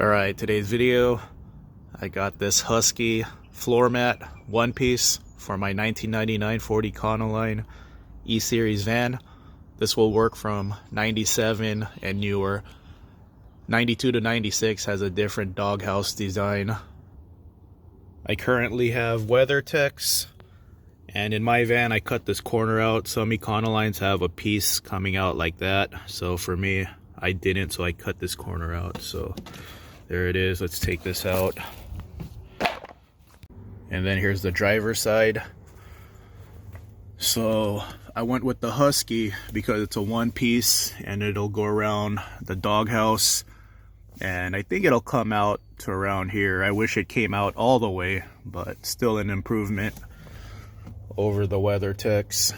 Alright, today's video, I got this Husky floor mat one piece for my 1999 Ford Econoline E-Series van. This will work from 97 and newer. 92 to 96 has a different doghouse design. I currently have WeatherTechs, and in my van I cut this corner out. Some Econolines have a piece coming out like that, so for me I didn't, so I cut this corner out. So there it is. Let's take this out. And then here's the driver's side. So I went with the Husky because it's a one piece and it'll go around the doghouse, and I think it'll come out to around here. I wish it came out all the way, but still an improvement over the WeatherTechs.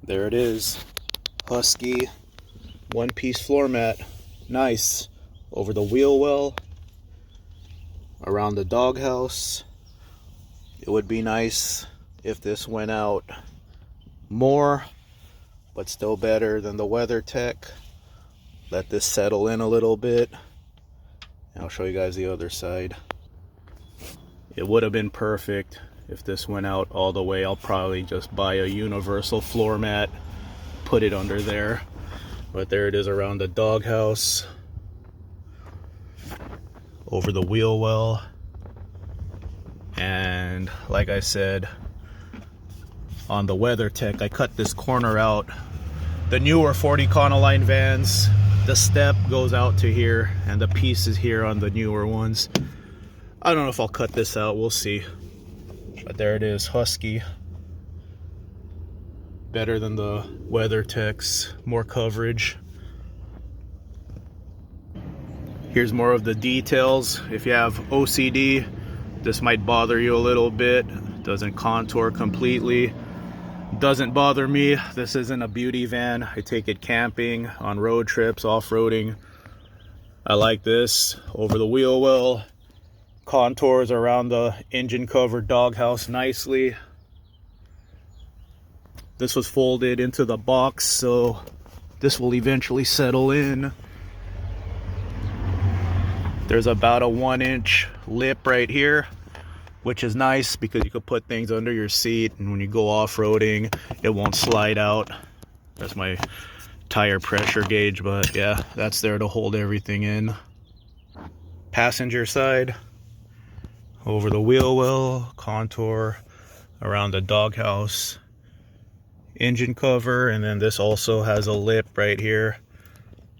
There it is. Husky one piece floor mat. Nice. Over the wheel well, around the doghouse. It would be nice if this went out more, but still better than the WeatherTech. Let this settle in a little bit. I'll show you guys the other side. It would have been perfect if this went out all the way. I'll probably just buy a universal floor mat, put it under there. But there it is around the doghouse, over the wheel well. And like I said, on the WeatherTech, I cut this corner out. The newer Ford Econoline vans, the step goes out to here and the piece is here on the newer ones. I don't know if I'll cut this out, we'll see. But there it is, Husky. Better than the WeatherTechs, more coverage. Here's more of the details. If you have OCD, this might bother you a little bit. Doesn't contour completely. Doesn't bother me. This isn't a beauty van. I take it camping, on road trips, off-roading. I like this. Over the wheel well. Contours around the engine covered doghouse nicely. This was folded into the box, so this will eventually settle in. There's about a 1-inch lip right here, which is nice because you could put things under your seat, and when you go off-roading, it won't slide out. That's my tire pressure gauge, but yeah, that's there to hold everything in. Passenger side, over the wheel well, contour around the doghouse, engine cover, and then this also has a lip right here,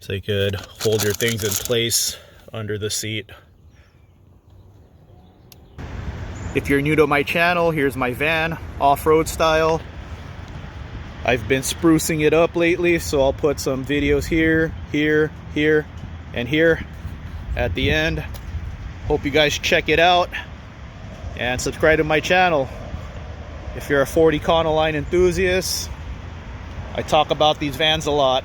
so you could hold your things in place under the seat. If you're new to my channel, here's my van, off-road style. I've been sprucing it up lately, so I'll put some videos here, and here at the end. Hope you guys check it out and subscribe to my channel. If you're a Ford Econoline enthusiast, I talk about these vans a lot.